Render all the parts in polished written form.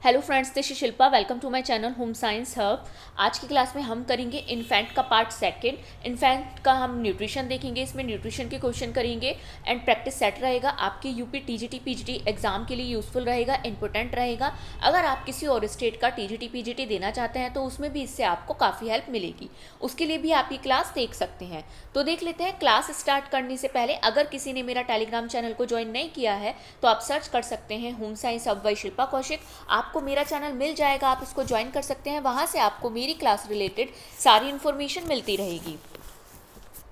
Hello friends, this is Shilpa. Welcome to my channel home science hub. आज की class में हम करेंगे इन्फेंट का पार्ट सेकंड। इन्फेंट का हम न्यूट्रिशन देखेंगे, इसमें न्यूट्रिशन के क्वेश्चन करेंगे एंड प्रैक्टिस सेट रहेगा। आपके यूपी टीजीटी पीजीटी एग्जाम के लिए यूजफुल रहेगा, इंपॉर्टेंट रहेगा। अगर आप किसी और स्टेट का टीजीटी पीजीटी देना चाहते हैं तो उसमें भी इससे आपको काफ़ी हेल्प मिलेगी। उसके लिए भी आप ये क्लास देख सकते हैं। तो देख लेते हैं। क्लास स्टार्ट करने से पहले अगर किसी ने मेरा टेलीग्राम चैनल को ज्वाइन नहीं किया है तो आप सर्च कर सकते हैं home science hub by Shilpa Kaushik. आपको मेरा चैनल मिल जाएगा, आप इसको ज्वाइन कर सकते हैं। वहाँ से आपको मेरी क्लास रिलेटेड सारी इन्फॉर्मेशन मिलती रहेगी।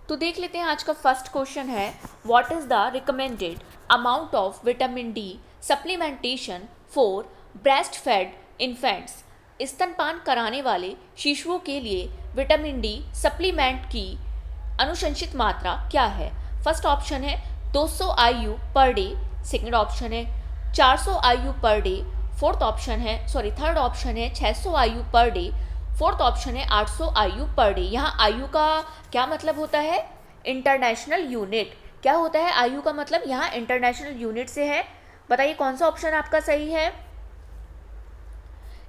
तो देख लेते हैं। आज का फर्स्ट क्वेश्चन है, what is the recommended amount of vitamin D supplementation for breast fed infants. स्तनपान कराने वाले शिशुओं के लिए विटामिन डी सप्लीमेंट की अनुशंसित मात्रा क्या है। फर्स्ट ऑप्शन है 200 IU per day, second option है 400 IU per day, third option है 600 IU per day, fourth option है 800 IU पर डे। यहाँ आयु का क्या मतलब होता है? International unit. क्या होता है आयु का मतलब? यहाँ इंटरनेशनल यूनिट से है। बताइए कौन सा ऑप्शन आपका सही है।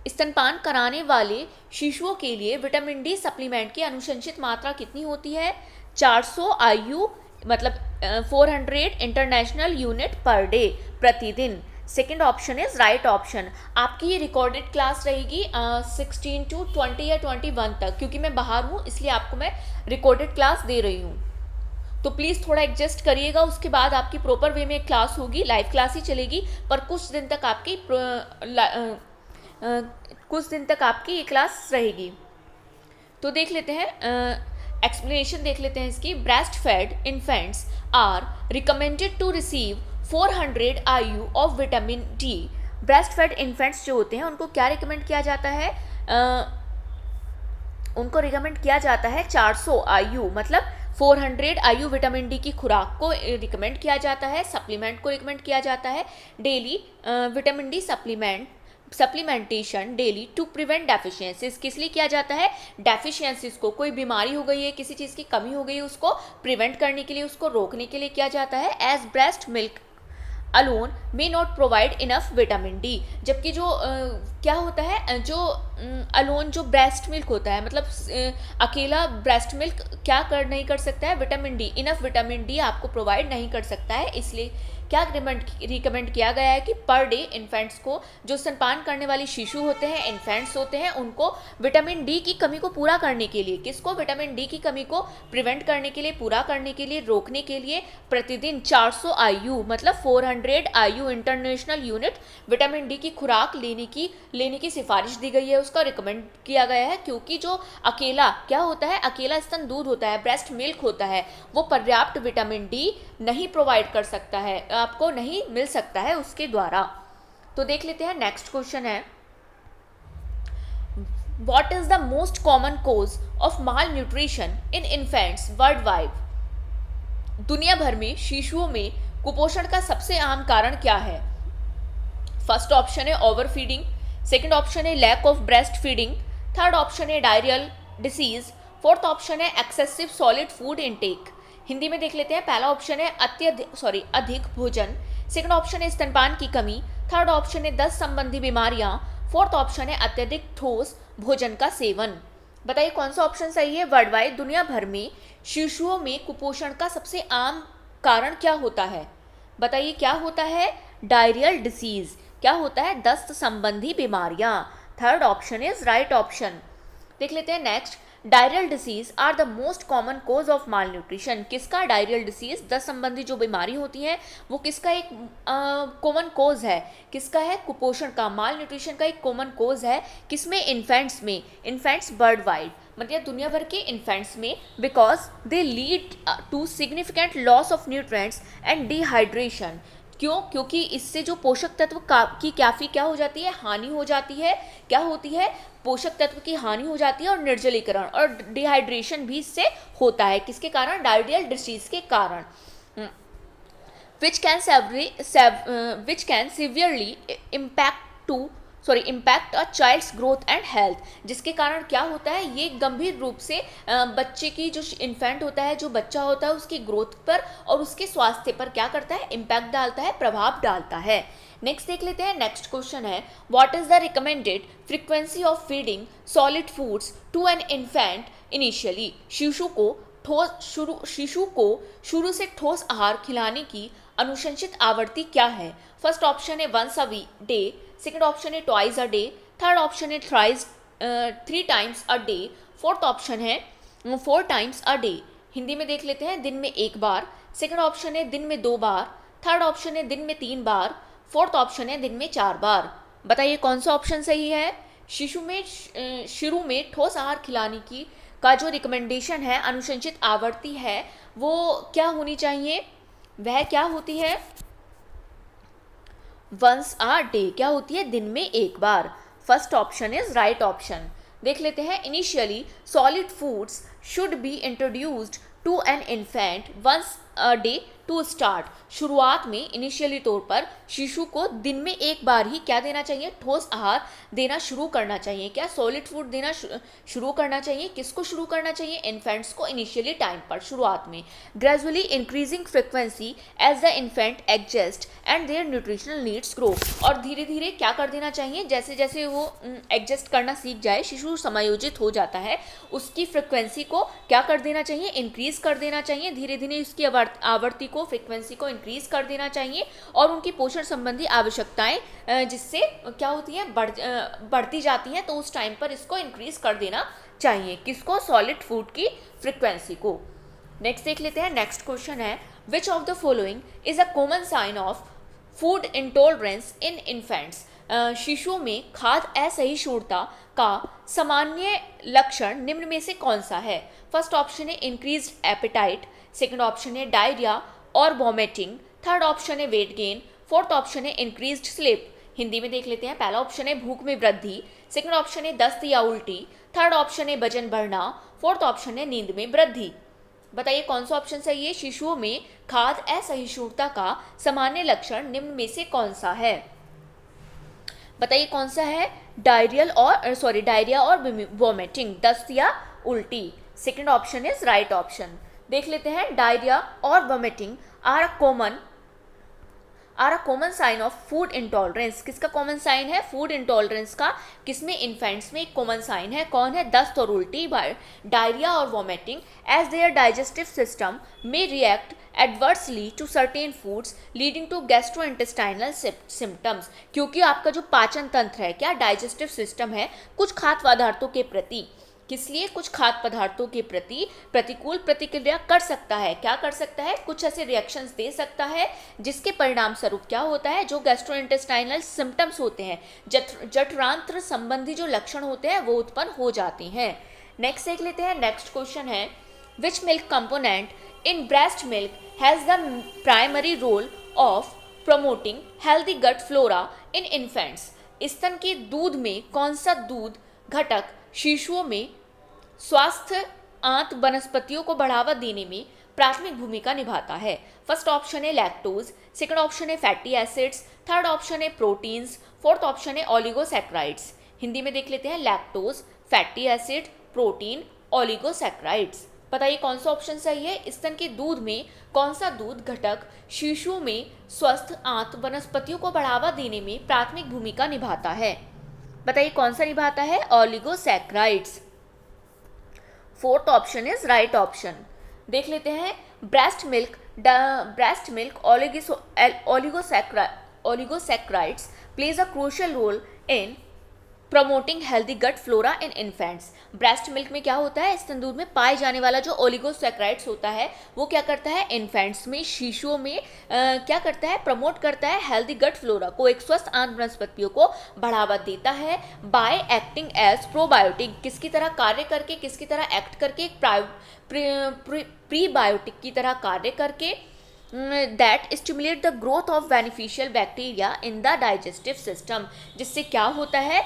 स्तनपान कराने वाले शिशुओं के लिए विटामिन डी सप्लीमेंट की अनुशंसित मात्रा कितनी होती है? 400 IU मतलब 400 इंटरनेशनल यूनिट पर डे, प्रतिदिन। Second option is right option. आपकी ये रिकॉर्डेड क्लास रहेगी 16 to 20 या 21 तक, क्योंकि मैं बाहर हूँ इसलिए आपको मैं रिकॉर्डेड क्लास दे रही हूँ। तो प्लीज़ थोड़ा एडजस्ट करिएगा। उसके बाद आपकी प्रॉपर वे में क्लास होगी, लाइव क्लास ही चलेगी, पर कुछ दिन तक आपकी ये क्लास रहेगी। तो देख लेते हैं, एक्सप्लेनेशन देख लेते हैं इसकी। Breast fed infants are recommended to receive 400 IU of vitamin D. Breast fed infants जो होते हैं उनको क्या रिकमेंड किया जाता है? उनको रिकमेंड किया जाता है 400 IU मतलब 400 IU विटामिन डी की खुराक को रिकमेंड किया जाता है, सप्लीमेंट को रिकमेंड किया जाता है। Daily vitamin D supplementation daily to prevent deficiencies. किस लिए किया जाता है? डेफिशिएंसीज को, कोई बीमारी हो गई है, किसी चीज़ की कमी हो गई है, उसको प्रिवेंट करने के लिए, उसको रोकने के लिए किया जाता है। As breast milk alone may not provide enough vitamin D. जबकि जो क्या होता है, जो अलोन जो ब्रेस्ट मिल्क होता है मतलब अकेला ब्रेस्ट मिल्क क्या नहीं कर सकता है? Vitamin D, enough vitamin D आपको प्रोवाइड नहीं कर सकता है। इसलिए क्या रिकमेंड किया गया है कि पर डे इन्फेंट्स को, जो स्तनपान करने वाले शिशु होते हैं, इन्फेंट्स होते हैं, उनको विटामिन डी की कमी को पूरा करने के लिए, किसको? विटामिन डी की कमी को प्रिवेंट करने के लिए, पूरा करने के लिए, रोकने के लिए प्रतिदिन 400 IU मतलब 400 IU international unit vitamin D की खुराक लेने की सिफारिश दी गई है, उसका रिकमेंड किया गया है। क्योंकि जो अकेला क्या होता है, अकेला स्तन दूध होता है, ब्रेस्ट मिल्क होता है, वो पर्याप्त विटामिन डी नहीं प्रोवाइड कर सकता है, आपको नहीं मिल सकता है उसके द्वारा। तो देख लेते हैं। नेक्स्ट क्वेश्चन है, what is the most common cause of malnutrition in infants worldwide. दुनिया भर में शिशुओं में कुपोषण का सबसे आम कारण क्या है? फर्स्ट ऑप्शन है ओवर फीडिंग, सेकेंड ऑप्शन है lack of breastfeeding, third option है डायरियल डिसीज, फोर्थ ऑप्शन है excessive solid food intake. Hindi में देख लेते हैं। पहला ऑप्शन है अधिक भोजन, सेकंड ऑप्शन है स्तनपान की कमी, थर्ड ऑप्शन है दस्त संबंधी बीमारियां, फोर्थ ऑप्शन है अत्यधिक ठोस भोजन का सेवन। बताइए कौन सा ऑप्शन सही है। वर्ल्ड वाइड दुनिया भर में शिशुओं में कुपोषण का सबसे आम कारण क्या होता है? बताइए क्या होता है? Diarrhoeal disease. क्या होता है? दस्त संबंधी बीमारियां। Third option is right option. देख लेते हैं next. Diarrhoeal disease are the most common cause of malnutrition. किसका? डायरियल डिसीज, दस्त संबंधी जो बीमारी होती है वो किसका एक कॉमन कोज है? किसका है? कुपोषण का, माल न्यूट्रिशन का एक कॉमन कोज है। किसमें? इन्फेंट्स में, इन्फेंट्स वर्ल्ड वाइड मतलब दुनिया भर के इन्फेंट्स में। Because they lead to significant loss of nutrients and dehydration. क्यों? क्योंकि इससे जो पोषक तत्व की काफ़ी क्या हो जाती है? हानि हो जाती है। क्या होती है? पोषक तत्व की हानि हो जाती है और निर्जलीकरण और डिहाइड्रेशन भी इससे होता है। किसके कारण? डायरियल डिसीज के कारण। Which can severely impact to impact a child's growth and health, जिसके कारण क्या होता है, ये गंभीर रूप से बच्चे की जो इन्फेंट होता है, जो बच्चा होता है, उसकी ग्रोथ पर और उसके स्वास्थ्य पर क्या करता है, इम्पैक्ट डालता है, प्रभाव डालता है। नेक्स्ट देख लेते हैं, नेक्स्ट क्वेश्चन है what is the recommended frequency of feeding solid foods to an infant initially. शिशु को शुरू से ठोस आहार खिलाने की अनुशंसित आवृत्ति क्या है। फर्स्ट ऑप्शन है once a day, second option है twice a day, third option है three times a day, fourth option है 4 टाइम्स अ डे। हिंदी में देख लेते हैं, दिन में एक बार, सेकेंड ऑप्शन है दिन में 2 बार, थर्ड ऑप्शन है दिन में 3 बार, फोर्थ ऑप्शन है दिन में 4 बार। बताइए कौन सा ऑप्शन सही है। शुरू में ठोस आहार खिलाने की का जो रिकमेंडेशन है, अनुशंसित आवृत्ति है, वो क्या होनी चाहिए, वह क्या होती है, वंस आ डे, क्या होती है, दिन में एक बार। First option is right option. देख लेते हैं, initially solid foods should be introduced to an infant once a day to start. शुरुआत में इनिशियली तौर पर शिशु को दिन में एक बार ही क्या देना चाहिए, ठोस आहार देना शुरू करना चाहिए। क्या सॉलिड फूड देना शुरू करना चाहिए, किसको शुरू करना चाहिए, इन्फेंट्स को इनिशियली टाइम पर, शुरुआत में। Gradually increasing frequency as the infant adjust and their nutritional needs grow. और धीरे धीरे क्या कर देना चाहिए, जैसे जैसे वो एडजस्ट करना सीख जाए, शिशु समायोजित हो जाता है, उसकी फ्रिक्वेंसी को क्या कर देना चाहिए, इंक्रीज कर देना चाहिए। धीरे धीरे उसकी आवृत्ति को, फ्रिक्वेंसी को इंक्रीज कर देना चाहिए और उनकी पोषण संबंधी आवश्यकताएं जिससे क्या होती हैं, बढ़ती जाती हैं, तो उस टाइम पर इसको इंक्रीज कर देना चाहिए, किसको, सॉलिड फूड की फ्रिक्वेंसी को। नेक्स्ट देख लेते हैं, नेक्स्ट क्वेश्चन है which of the following is a common sign of food intolerance in infants. शिशुओं में खाद्य असहिष्णुता का सामान्य लक्षण निम्न में से कौन सा है। फर्स्ट ऑप्शन है इंक्रीज्ड एपेटाइट, सेकंड ऑप्शन है डायरिया और वॉमिटिंग, थर्ड ऑप्शन है वेट गेन, फोर्थ ऑप्शन है इंक्रीज्ड स्लीप। हिंदी में देख लेते हैं, पहला ऑप्शन है भूख में वृद्धि, सेकंड ऑप्शन है दस्त या उल्टी, थर्ड ऑप्शन है वजन बढ़ना, फोर्थ ऑप्शन है नींद में वृद्धि। बताइए कौन सा ऑप्शन सही है। शिशुओं में खाद्य असहिष्णुता का सामान्य लक्षण निम्न में से कौन सा है, बताइए कौन सा है। डायरिया और वॉमिटिंग, दस्त या उल्टी। Second option is right option. देख लेते हैं, डायरिया और vomiting are a common sign of food intolerance. किसका कॉमन साइन है, फूड इंटॉलरेंस का। किसमें, इन्फेंट्स में एक कॉमन साइन है, कौन है, दस्त और उल्टी, डायरिया और vomiting, as their digestive system में react adversely to certain foods leading to gastrointestinal symptoms. क्योंकि आपका जो पाचन तंत्र है, क्या डाइजेस्टिव सिस्टम है, कुछ खाद्य पदार्थों के प्रति, किस लिए, कुछ खाद्य पदार्थों के प्रति प्रतिकूल प्रतिक्रिया कर सकता है। क्या कर सकता है, कुछ ऐसे रिएक्शंस दे सकता है जिसके परिणाम स्वरूप क्या होता है, जो गैस्ट्रोइंटेस्टाइनल सिम्टम्स होते हैं, जठरांत्र संबंधी जो लक्षण होते हैं, वो उत्पन्न हो जाते हैं। नेक्स्ट देख लेते हैं, नेक्स्ट क्वेश्चन है which milk component in breast milk has the primary role of promoting healthy gut flora in infants. स्तन के दूध में कौन सा दूध घटक शिशुओं में स्वास्थ्य आंत वनस्पतियों को बढ़ावा देने में प्राथमिक भूमिका निभाता है। फर्स्ट ऑप्शन है लैक्टोज, सेकंड ऑप्शन है फैटी एसिड्स, थर्ड ऑप्शन है प्रोटीन्स, फोर्थ ऑप्शन है ओलिगोसैक्राइड्स। हिंदी में देख लेते हैं, लैक्टोज, फैटी एसिड, प्रोटीन, ओलिगोसैक्राइड्स। बताइए कौन सा ऑप्शन सही है। स्तन के दूध में कौन सा दूध घटक शिशुओं में स्वस्थ आंत वनस्पतियों को बढ़ावा देने में प्राथमिक भूमिका निभाता है, बताइए कौन सा निभाता है, oligosaccharides. Fourth option is right option. देख लेते हैं, breast milk oligosaccharides plays a crucial role in promoting healthy gut flora in infants. Breast milk में क्या होता है, स्तन दूध में पाए जाने वाला जो ओलिगोसैक्राइड्स होता है, वो क्या करता है, इन्फेंट्स में, शिशुओं में क्या करता है, प्रमोट करता है हेल्दी गट फ्लोरा को, एक स्वस्थ आंत वनस्पतियों को बढ़ावा देता है बाय एक्टिंग एज प्रोबायोटिक। किसकी तरह कार्य करके, किसकी तरह एक्ट करके, एक प्रीबायोटिक की तरह कार्य करके, that stimulate the growth of beneficial bacteria in the digestive system. जिससे क्या होता है,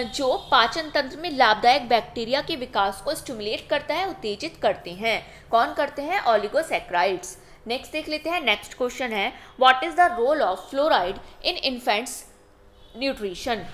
जो पाचन तंत्र में लाभदायक बैक्टीरिया के विकास को स्टिमुलेट करता है, उत्तेजित करते हैं। कौन करते हैं, ओलिगोसैक्राइड्स। नेक्स्ट देख लेते हैं, नेक्स्ट क्वेश्चन है what is the role of fluoride in infants nutrition.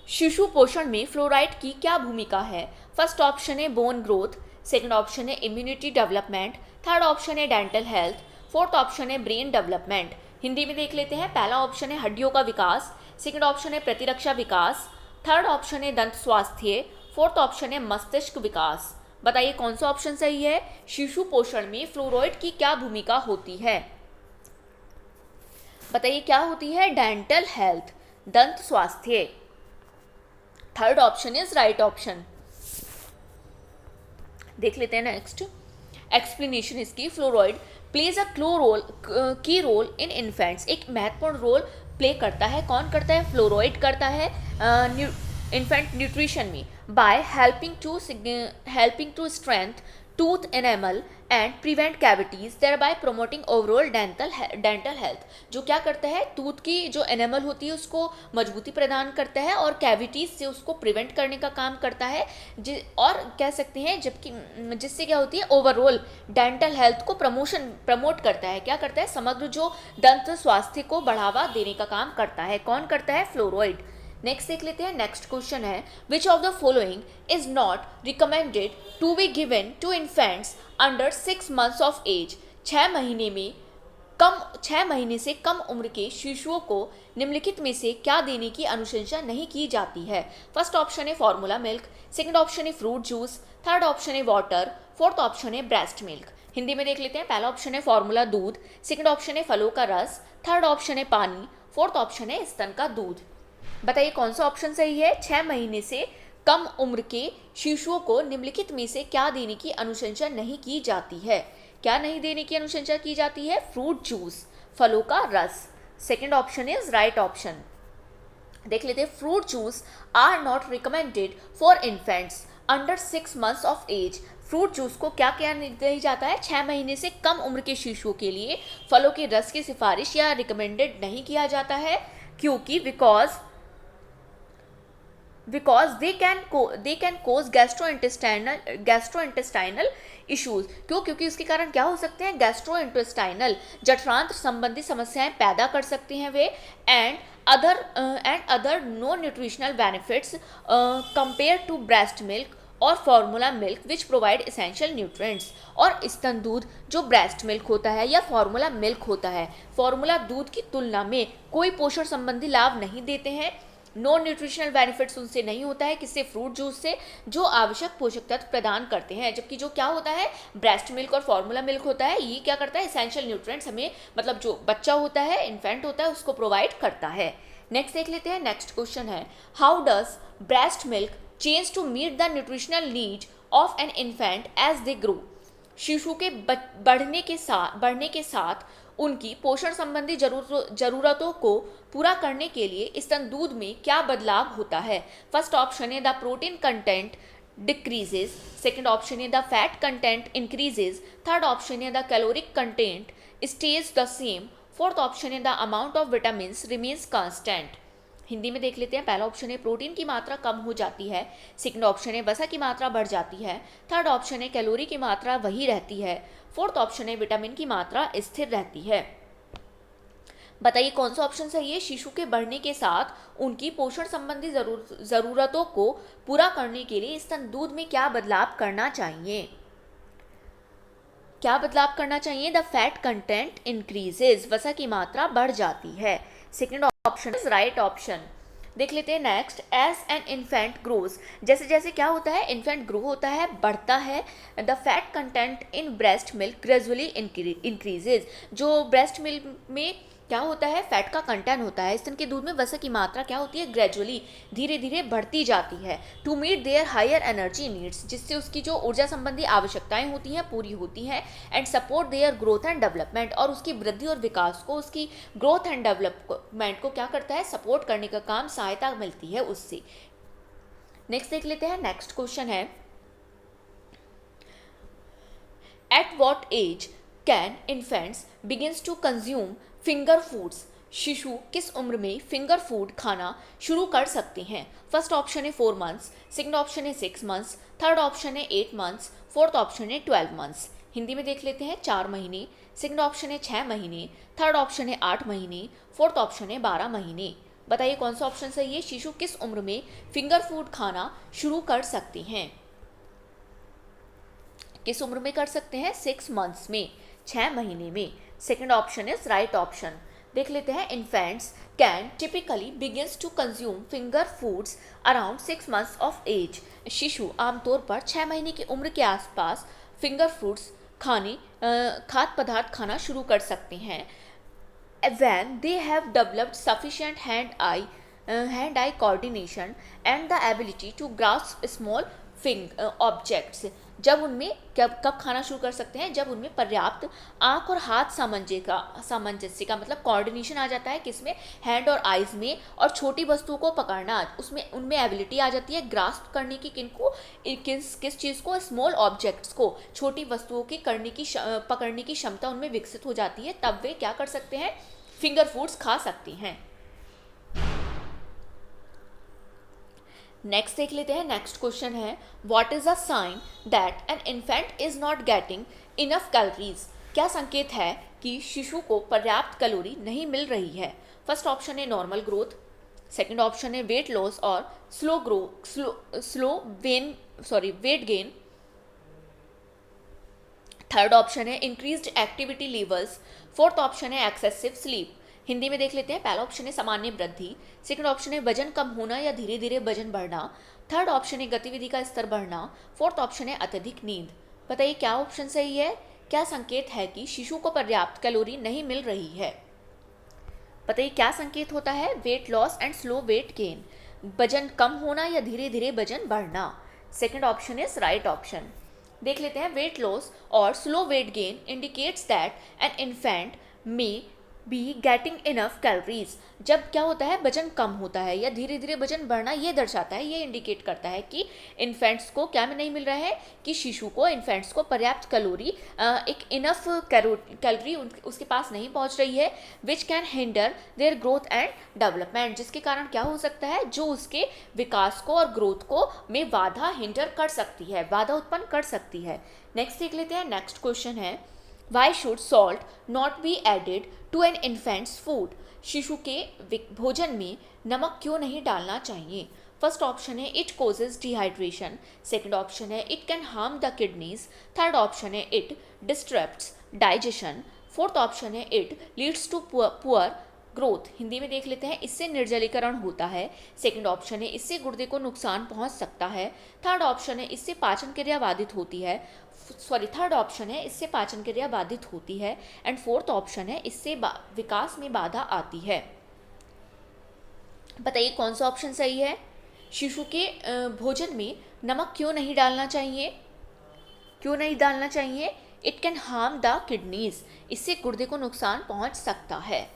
शिशु पोषण में फ्लोराइड की क्या भूमिका है? फर्स्ट ऑप्शन है बोन ग्रोथ, सेकंड ऑप्शन है इम्यूनिटी डेवलपमेंट, थर्ड ऑप्शन है डेंटल हेल्थ, फोर्थ ऑप्शन है ब्रेन डेवलपमेंट। हिंदी में देख लेते हैं। पहला ऑप्शन है हड्डियों का विकास, सेकंड ऑप्शन है प्रतिरक्षा विकास, थर्ड ऑप्शन है दंत स्वास्थ्य, फोर्थ ऑप्शन है मस्तिष्क विकास। बताइए कौन सा ऑप्शन सही है? शिशु पोषण में फ्लोराइड की क्या भूमिका होती है? बताइए क्या होती है? डेंटल हेल्थ, दंत स्वास्थ्य। Third option is right option. देख लेते हैं नेक्स्ट एक्सप्लेनेशन इसकी। फ्लोराइड प्लेज अ की रोल इन इन्फेंट्स। एक महत्वपूर्ण रोल प्ले करता है। कौन करता है? फ्लोराइड करता है इन्फेंट न्यूट्रिशन में by helping to strength tooth enamel and prevent cavities thereby promoting overall dental health. जो क्या करता है? टूथ की जो एनेमल होती है उसको मजबूती प्रदान करता है और कैविटीज से उसको प्रिवेंट करने का काम करता है। और कह सकते हैं जबकि जिससे क्या होती है? ओवरऑल डेंटल हेल्थ को प्रमोट करता है। क्या करता है? समग्र जो दंत स्वास्थ्य को बढ़ावा देने का काम करता है। कौन करता है? फ्लोराइड। नेक्स्ट देख लेते हैं। नेक्स्ट क्वेश्चन है which of the following is not recommended to be given to infants under 6 months of age. 6 महीने से कम उम्र के शिशुओं को निम्नलिखित में से क्या देने की अनुशंसा नहीं की जाती है? फर्स्ट ऑप्शन है फॉर्मूला मिल्क, सेकंड ऑप्शन है फ्रूट जूस, थर्ड ऑप्शन है वाटर, फोर्थ ऑप्शन है ब्रेस्ट मिल्क। हिंदी में देख लेते हैं। पहला ऑप्शन है फॉर्मूला दूध, सेकंड ऑप्शन है फलों का रस, थर्ड ऑप्शन है पानी, फोर्थ ऑप्शन है स्तन का दूध। बताइए कौन सा ऑप्शन सही है? 6 महीने से कम उम्र के शिशुओं को निम्नलिखित में से क्या देने की अनुशंसा नहीं की जाती है? क्या नहीं देने की अनुशंसा की जाती है? फ्रूट जूस, फलों का रस। Second option is right option. देख लेते हैं। Fruit juice are not recommended for infants under 6 months of age. Fruit juice को क्या क्या नहीं जाता है? 6 महीने से कम उम्र के शिशुओं के लिए फलों के रस की सिफारिश या रिकमेंडेड नहीं किया जाता है, क्योंकि because they can cause gastrointestinal issues. क्योंकि उसके कारण क्या हो सकते हैं? गैस्ट्रोइंटेस्टाइनल जठरांत्र संबंधी समस्याएं पैदा कर सकते हैं वे। And other no nutritional benefits compare to breast milk और formula milk which provide essential nutrients. और स्तन दूध जो ब्रेस्ट मिल्क होता है या फार्मूला मिल्क होता है, फार्मूला दूध की तुलना में कोई पोषण संबंधी लाभ नहीं देते हैं। नो न्यूट्रिशनल बेनिफिट्स उनसे नहीं होता है। किससे? फ्रूट जूस से, जो आवश्यक पोषक तत्व प्रदान करते हैं। जबकि जो क्या होता है? ब्रेस्ट मिल्क और फार्मूला मिल्क होता है, ये क्या करता है? एसेंशियल न्यूट्रिएंट्स हमें, मतलब जो बच्चा होता है, इन्फेंट होता है, उसको प्रोवाइड करता है। नेक्स्ट देख लेते हैं। नेक्स्ट क्वेश्चन है how does breast milk change to meet the nutritional need of an infant as they grow. शिशु के बढ़ने के साथ उनकी पोषण संबंधी जरूरतों को पूरा करने के लिए स्तन दूध में क्या बदलाव होता है? फर्स्ट ऑप्शन है the protein content decreases, second option है the fat content increases, third option है the caloric content stays the same, fourth option है the amount of vitamin remains constant. Hindi में देख लेते हैं। पहला ऑप्शन है प्रोटीन की मात्रा कम हो जाती है, सेकंड ऑप्शन है वसा की मात्रा बढ़ जाती है, थर्ड ऑप्शन है कैलोरी की मात्रा वही रहती है, फोर्थ ऑप्शन है विटामिन की मात्रा स्थिर रहती है। बताइए कौन सा ऑप्शन सही है? शिशु के बढ़ने के साथ उनकी पोषण संबंधी जरूरतों को पूरा करने के लिए स्तन दूध में क्या बदलाव करना चाहिए? क्या बदलाव करना चाहिए? द फैट कंटेंट इंक्रीजेज, वसा की मात्रा बढ़ जाती है। Second option is right option. देख लेते हैं next. As an infant grows, जैसे जैसे क्या होता है? इन्फेंट ग्रो होता है, बढ़ता है। The fat content in breast milk gradually increases. जो ब्रेस्ट मिल्क में क्या होता है? फैट का कंटेंट होता है। स्तन के दूध में वसा की मात्रा क्या होती है? ग्रेजुअली, धीरे धीरे बढ़ती जाती है। To meet their higher energy needs, जिससे उसकी जो ऊर्जा संबंधी आवश्यकताएं होती हैं पूरी होती हैं। And support their growth and development, और उसकी वृद्धि और विकास को, उसकी ग्रोथ एंड डेवलपमेंट को क्या करता है? सपोर्ट करने का काम, सहायता मिलती है उससे। नेक्स्ट देख लेते हैं। नेक्स्ट क्वेश्चन है at what age can infants begins to consume finger foods. शिशु किस उम्र में फिंगर फूड खाना शुरू कर सकते हैं? फर्स्ट ऑप्शन है 4 months, सेकंड ऑप्शन है 6 months, थर्ड ऑप्शन है 8 months, फोर्थ ऑप्शन है 12 months। हिंदी में देख लेते हैं। 4 महीने, सेकंड ऑप्शन है 6 महीने, थर्ड ऑप्शन है 8 महीने, फोर्थ ऑप्शन है 12 महीने। बताइए कौन सा ऑप्शन सही है। शिशु किस उम्र में फिंगर फूड खाना शुरू कर सकते हैं? किस उम्र में कर सकते हैं? 6 मंथ्स में, 6 महीने में। Second option is right option. देख लेते हैं, infants can typically begins to consume finger foods around 6 months of age. शिशु आमतौर पर 6 महीने की उम्र के आसपास फिंगर फूड्स खाद्य पदार्थ खाना शुरू कर सकते हैं when they have developed sufficient hand-eye coordination and the ability to grasp small objects। जब उनमें कब खाना शुरू कर सकते हैं? जब उनमें पर्याप्त आंख और हाथ सामंजस्य का मतलब कोऑर्डिनेशन आ जाता है, किसमें? हैंड और आइज में, और छोटी वस्तुओं को पकड़ना उसमें उनमें एबिलिटी आ जाती है ग्रास्प करने की। किस चीज़ को? स्मॉल ऑब्जेक्ट्स को, छोटी वस्तुओं की पकड़ने की क्षमता उनमें विकसित हो जाती है, तब वे क्या कर सकते हैं? फिंगर फूड्स खा सकती हैं। नेक्स्ट देख लेते हैं, नेक्स्ट क्वेश्चन है, what is a sign that an infant is not getting enough calories? क्या संकेत है कि शिशु को पर्याप्त कैलोरी नहीं मिल रही है? फर्स्ट ऑप्शन है नॉर्मल ग्रोथ, सेकंड ऑप्शन है वेट लॉस और वेट गेन, थर्ड ऑप्शन है increased activity levels, fourth option है एक्सेसिव स्लीप। हिंदी में देख लेते हैं, पहला ऑप्शन है सामान्य वृद्धि, सेकंड ऑप्शन है वजन कम होना या धीरे धीरे वजन बढ़ना, थर्ड ऑप्शन है गतिविधि का स्तर बढ़ना, फोर्थ ऑप्शन है अत्यधिक नींद। बताइए क्या ऑप्शन सही है? क्या संकेत है कि शिशु को पर्याप्त कैलोरी नहीं मिल रही है? बताइए क्या संकेत होता है? Weight loss and slow weight gain, वजन कम होना या धीरे धीरे वजन बढ़ना। Second option is right option. देख लेते हैं, वेट लॉस और slow weight gain indicates that an infant में बी गेटिंग इनफ कैलोरीज। जब क्या होता है? वजन कम होता है या धीरे धीरे वजन बढ़ना, ये दर्शाता है, ये इंडिकेट करता है कि इन्फेंट्स को क्या में नहीं मिल रहा है, कि शिशु को, इन्फेंट्स को पर्याप्त कैलोरी, एक इनफ कैलोरी उसके पास नहीं पहुंच रही है, which can hinder their growth and development, जिसके कारण क्या हो सकता है? जो उसके विकास को और ग्रोथ को में बाधा हिंडर कर सकती है, बाधा उत्पन्न कर सकती है। नेक्स्ट देख लेते हैं, नेक्स्ट क्वेश्चन है, Why should salt not be added to an infant's food? शिशु के भोजन में नमक क्यों नहीं डालना चाहिए? फर्स्ट ऑप्शन है it causes dehydration, second option है it can harm the kidneys, third option है it disturbs digestion, fourth option है it leads to poor growth. Hindi में देख लेते हैं, इससे निर्जलीकरण होता है, सेकंड ऑप्शन है इससे गुर्दे को नुकसान पहुंच सकता है, थर्ड ऑप्शन है इससे पाचन क्रिया बाधित होती है, थर्ड ऑप्शन है इससे पाचन क्रिया बाधित होती है, एंड फोर्थ ऑप्शन है इससे विकास में बाधा आती है। बताइए कौन सा ऑप्शन सही है? शिशु के भोजन में नमक क्यों नहीं डालना चाहिए? क्यों नहीं डालना चाहिए? It can harm the kidneys, इससे गुर्दे को नुकसान पहुंच सकता है।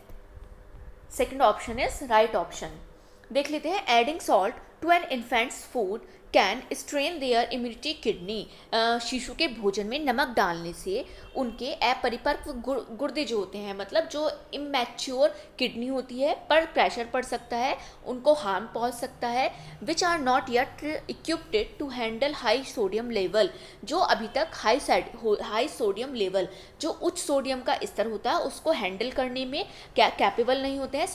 Second option is right option. देख लेते हैं, adding salt to an infant's food can strain their immunity kidney. शिशु के भोजन में नमक डालने से उनके अपरिपक्व गुर्दे जो होते हैं, मतलब जो इमैच्योर किडनी होती है, पर प्रेशर पड़ सकता है, उनको हार्म पहुंच सकता है, which are not yet equipped to handle high sodium level, जो अभी तक हाई सोडियम लेवल, जो उच्च सोडियम का स्तर होता है, उसको हैंडल करने में कैपेबल नहीं होते हैं,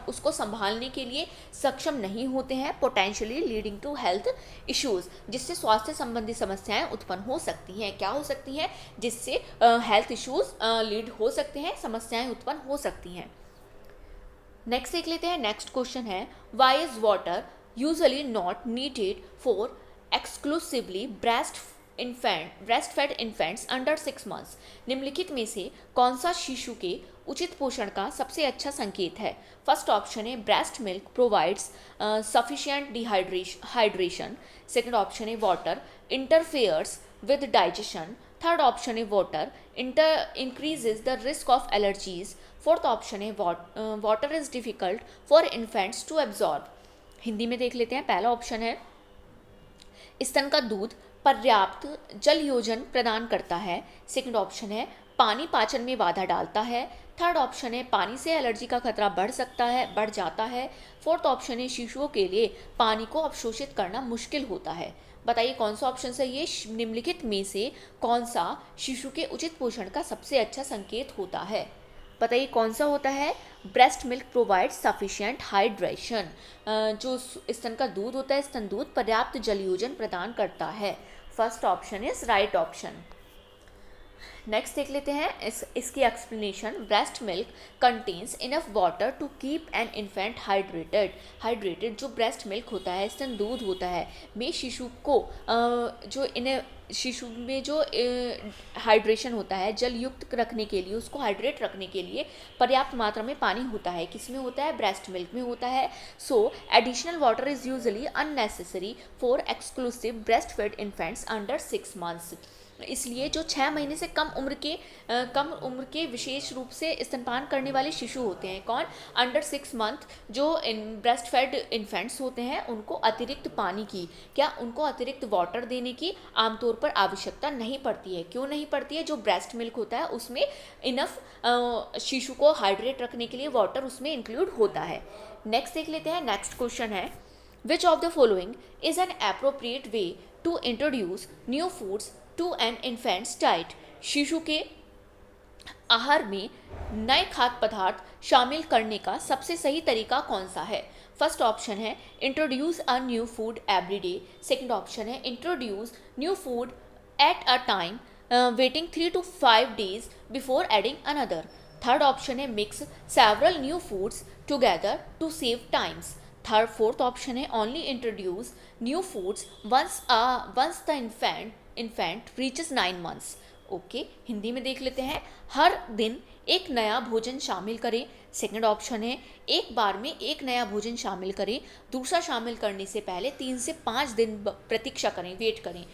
उसको संभालने के लिए सक्षम नहीं होते हैं, potentially leading to health issues, जिससे स्वास्थ्य संबंधी समस्याएं उत्पन्न हो सकती हैं। क्या हो सकती हैं? जिससे हेल्थ इश्यूज लीड हो सकते हैं, समस्याएं उत्पन्न हो सकती हैं। नेक्स्ट देख लेते हैं, नेक्स्ट क्वेश्चन है, why is water usually not needed for exclusively breast fed infants under 6 months? निम्नलिखित में से कौन सा शिशु के उचित पोषण का सबसे अच्छा संकेत है? फर्स्ट ऑप्शन है breast milk provides sufficient hydration, second option है water interferes with digestion, third option है water increases the risk of allergies, fourth option है water is difficult for infants to absorb. Hindi में देख लेते हैं, पहला ऑप्शन है स्तन का दूध पर्याप्त जल योजन प्रदान करता है, सेकंड ऑप्शन है पानी पाचन में बाधा डालता है, थर्ड ऑप्शन है पानी से एलर्जी का खतरा बढ़ जाता है, फोर्थ ऑप्शन है शिशुओं के लिए पानी को अवशोषित करना मुश्किल होता है। बताइए कौन सा ऑप्शन सही है? निम्नलिखित में से कौन सा शिशु के उचित पोषण का सबसे अच्छा संकेत होता है? बताइए कौन सा होता है? Breast milk provide sufficient hydration. जो स्तन का दूध होता है, स्तन दूध पर्याप्त जलयोजन प्रदान करता है। First option is right option. Next देख लेते हैं इसकी explanation. Breast milk contains enough water to keep an infant hydrated. जो ब्रेस्ट मिल्क होता है, स्तन दूध होता है, में शिशु को शिशु में जो हाइड्रेशन होता है, जल युक्त रखने के लिए, उसको हाइड्रेट रखने के लिए पर्याप्त मात्रा में पानी होता है। किस में होता है? ब्रेस्ट मिल्क में होता है। So additional water is usually unnecessary for exclusive breast fed infants under 6 months. इसलिए जो 6 महीने से कम उम्र के विशेष रूप से स्तनपान करने वाले शिशु होते हैं, कौन? अंडर 6 मंथ जो ब्रेस्ट फेड इन्फेंट्स होते हैं, उनको अतिरिक्त पानी की, उनको अतिरिक्त वाटर देने की आमतौर पर आवश्यकता नहीं पड़ती है। क्यों नहीं पड़ती है? जो ब्रेस्ट मिल्क होता है उसमें इनफ शिशु को हाइड्रेट रखने के लिए वाटर उसमें इंक्लूड होता है। नेक्स्ट देख लेते हैं। नेक्स्ट क्वेश्चन है, which of the following is an appropriate way to introduce new foods to an infant's diet. शिशु के आहार में नए खाद्य पदार्थ शामिल करने का सबसे सही तरीका कौन सा है? फर्स्ट ऑप्शन है introduce a new food every day. Second option है introduce new food at a time waiting 3 to 5 days before adding another. Third option है mix several new foods together to save times. Fourth option है only introduce new foods once the infant reaches 9 months। Okay, Hindi में देख लेते हैं। हर दिन एक नया भोजन शामिल करें। सेकंड ऑप्शन है एक बार में एक नया भोजन शामिल करें। दूसरा शामिल करने से पहले 3 से 5 दिन प्रतीक्षा करें, वेट करें।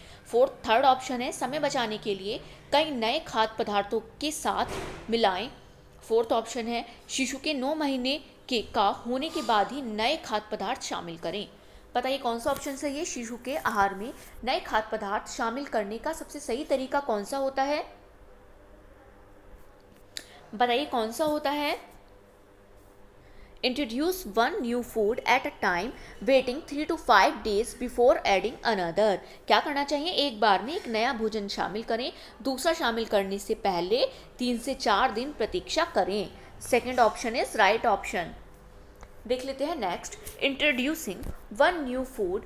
थर्ड ऑप्शन है समय बचाने के लिए कई नए खाद्य पदार्थों के साथ मिलाएं। फोर्थ ऑप्शन है शिशु के 9 महीने का होने के बाद ही नए खाद्य पदार्थ शामिल करें। बताइए कौन सा ऑप्शन सही है? शिशु के आहार में नए खाद्य पदार्थ शामिल करने का सबसे सही तरीका कौन सा होता है? बताइए कौन सा होता है? Introduce one new food at a time waiting 3 to 5 days before adding another. क्या करना चाहिए? एक बार में एक नया भोजन शामिल करें, दूसरा शामिल करने से पहले 3 से 4 दिन प्रतीक्षा करें। Second option is right option. देख लेते हैं next. Introducing one new food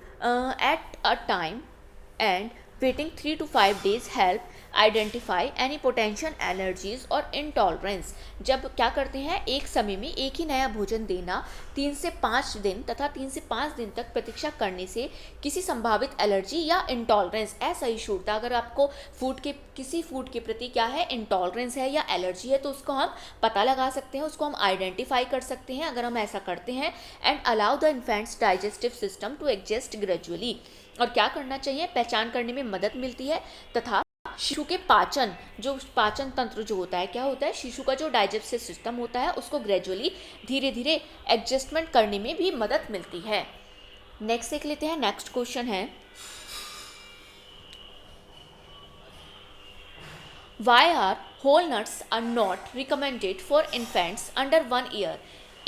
at a time and waiting 3 to 5 days help identify any potential allergies और इंटॉलरेंस। जब क्या करते हैं, एक समय में एक ही नया भोजन देना 3 से 5 दिन तथा 3 से 5 दिन तक प्रतीक्षा करने से किसी संभावित एलर्जी या इंटॉलरेंस, असहिष्णुता, अगर आपको किसी फूड के प्रति क्या है, इंटॉलरेंस है या एलर्जी है, तो उसको हम पता लगा सकते हैं, उसको हम आइडेंटिफाई कर सकते हैं अगर हम ऐसा करते हैं। And allow the infant's digestive system to adjust gradually. और क्या करना चाहिए? पहचान करने में मदद मिलती है तथा शिशु के पाचन तंत्र जो होता है, क्या होता है, शिशु का जो डाइजेस्टिव सिस्टम होता है उसको ग्रेजुअली धीरे धीरे एडजस्टमेंट करने में भी मदद मिलती है। नेक्स्ट देख लेते हैं। नेक्स्ट क्वेश्चन है, why are whole nuts are not recommended for infants under 1 year।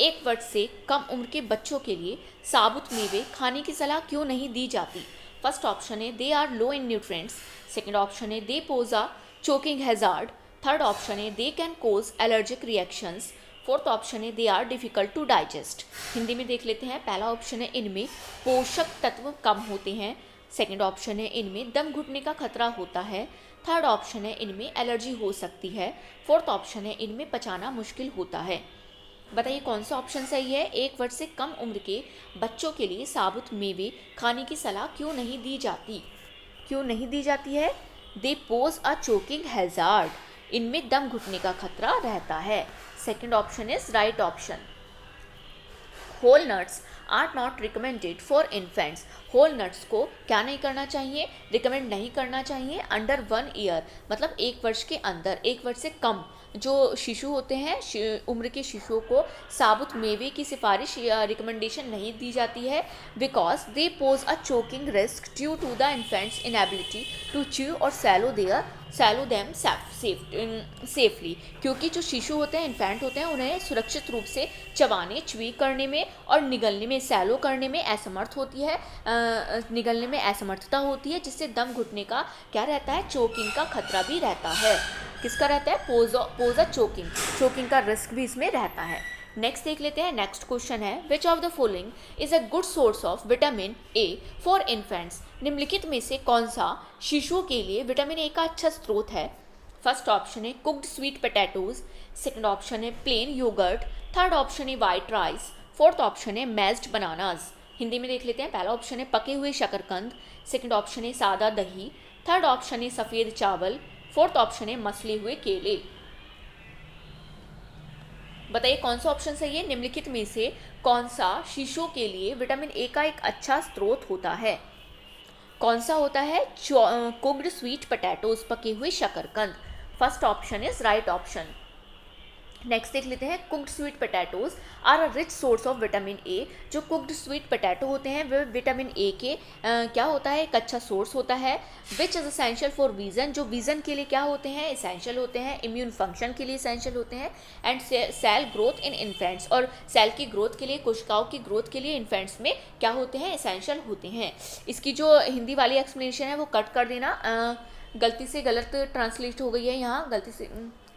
1 वर्ष से कम उम्र के बच्चों के लिए साबुत मेवे खाने की सलाह क्यों नहीं दी जाती? फर्स्ट ऑप्शन है they are low in nutrients. Second option है they pose a choking hazard. Third option है they can cause allergic reactions. Fourth option है they are difficult to digest. Hindi में देख लेते हैं। पहला ऑप्शन है इनमें पोषक तत्व कम होते हैं। सेकेंड ऑप्शन है इनमें दम घुटने का खतरा होता है। थर्ड ऑप्शन है इनमें एलर्जी हो सकती है। फोर्थ ऑप्शन है इनमें पचाना मुश्किल होता है। बताइए कौन सा ऑप्शन सही है? 1 वर्ष से कम उम्र के बच्चों के लिए साबुत मेवे खाने की सलाह क्यों नहीं दी जाती? क्यों नहीं दी जाती है? They pose a choking hazard. इनमें दम घुटने का खतरा रहता है। Second option is right option. Whole nuts are not recommended for infants. Whole nuts को क्या नहीं करना चाहिए? रिकमेंड नहीं करना चाहिए अंडर 1 year, मतलब 1 वर्ष के अंदर, 1 वर्ष से कम जो शिशु होते हैं, उम्र के शिशुओं को साबुत मेवे की सिफारिश या रिकमेंडेशन नहीं दी जाती है। Because they pose a choking risk due to the infant's inability to chew और सैलो देम सेफली। क्योंकि जो शिशु होते हैं, इन्फेंट होते हैं, उन्हें सुरक्षित रूप से चबाने, च्वी करने में और निगलने में, सैलो करने में असमर्थ होती है, निगलने में असमर्थता होती है, जिससे दम घुटने का क्या रहता है, चोकिंग का खतरा भी रहता है। किसका रहता है? पोज चोकिंग, चोकिंग का रिस्क भी इसमें रहता है। नेक्स्ट देख लेते हैं। नेक्स्ट क्वेश्चन है, which of the following is a good source of vitamin A for infants? निम्नलिखित में से कौन सा शिशुओं के लिए विटामिन ए का अच्छा स्रोत है? फर्स्ट ऑप्शन है cooked sweet potatoes, second option है प्लेन योगर्ट, थर्ड ऑप्शन है वाइट राइस, फोर्थ ऑप्शन है मैज्ड बनानाज। हिंदी में देख लेते हैं। पहला ऑप्शन है पके हुए शकरकंद, सेकंड ऑप्शन है सादा दही, थर्ड ऑप्शन है सफ़ेद चावल, फोर्थ ऑप्शन है मसले हुए केले। बताइए कौन सा ऑप्शन सही है? निम्नलिखित में से कौन सा शिशुओं के लिए विटामिन ए का एक अच्छा स्रोत होता है? कौन सा होता है? कुक्ड स्वीट पोटैटोज, पके हुए शकरकंद। First option is right option. Next देख लेते हैं। Cooked sweet potatoes are a rich source of vitamin A. जो कुक्ड स्वीट पोटैटो होते हैं वे विटामिन ए के क्या होता है? एक अच्छा सोर्स होता है। Which is essential for vision, जो विजन के लिए क्या होते हैं? एसेंशियल होते हैं। इम्यून फंक्शन के लिए एसेंशियल होते हैं। And cell growth in infants, और सेल की ग्रोथ के लिए, कोशिकाओं की ग्रोथ के लिए इन्फेंट्स में क्या होते हैं? एसेंशियल होते हैं। इसकी जो हिंदी वाली एक्सप्लेनेशन है वो कट कर देना, गलती से गलत ट्रांसलेट हो गई है यहाँ, गलती से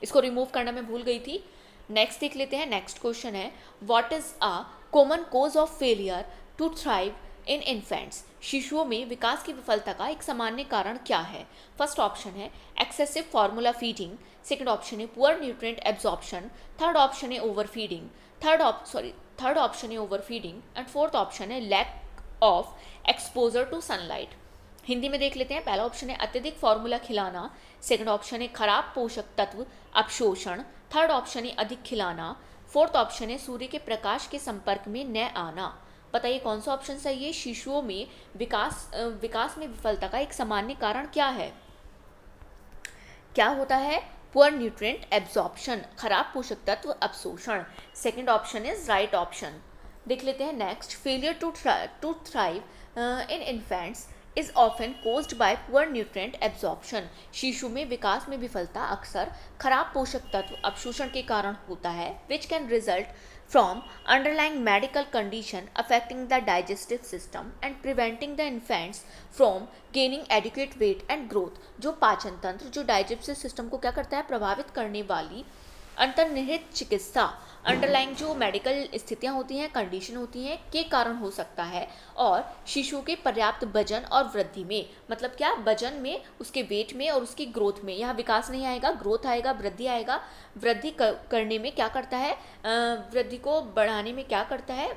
इसको रिमूव करना मैं भूल गई थी। नेक्स्ट देख लेते हैं। नेक्स्ट क्वेश्चन है, what is a common cause of failure to thrive in infants? शिशुओं में विकास की विफलता का एक सामान्य कारण क्या है? फर्स्ट ऑप्शन है excessive formula feeding, second option है poor nutrient absorption, third option है ओवर फीडिंग, थर्ड ऑप्शन है over feeding and fourth option है lack of exposure to sunlight. Hindi में देख लेते हैं। पहला ऑप्शन है अत्यधिक फार्मूला खिलाना, सेकंड ऑप्शन है खराब पोषक तत्व अपशोषण, थर्ड ऑप्शन है अधिक खिलाना, फोर्थ ऑप्शन है सूर्य के प्रकाश के संपर्क में न आना। बताइए कौन सा ऑप्शन सही है? शिशुओं में विकास में विफलता का एक सामान्य कारण क्या है? क्या होता है? पुअर न्यूट्रिएंट एब्जॉर्प्शन, खराब पोषक तत्व अपशोषण। Second option is right option. देख लेते हैं। Next, failure to thrive in infants is often caused by poor nutrient absorption. शिशु में विकास में विफलता अक्सर खराब पोषक तत्व अपशोषण के कारण होता है, which can result from underlying medical condition affecting the digestive system and preventing the infants from gaining adequate weight and growth. जो पाचन तंत्र, जो डाइजेस्टिव सिस्टम को क्या करता है? प्रभावित करने वाली अंतर्निहित चिकित्सा, अंडरलाइंग जो मेडिकल स्थितियां होती हैं, कंडीशन होती हैं, के कारण हो सकता है। और शिशु के पर्याप्त वजन और वृद्धि में, मतलब क्या? वजन में, उसके वेट में और उसकी ग्रोथ में। यहाँ विकास नहीं आएगा, ग्रोथ आएगा, वृद्धि आएगा। वृद्धि करने में क्या करता है? वृद्धि को बढ़ाने में क्या करता है?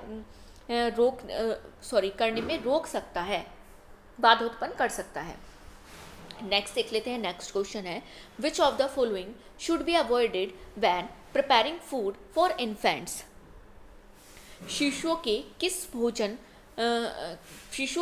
करने में रोक सकता है, बाधा उत्पन्न कर सकता है। नेक्स्ट देख लेते हैं। नेक्स्ट क्वेश्चन है, which of the following should be avoided when preparing food for infants? शिशुओं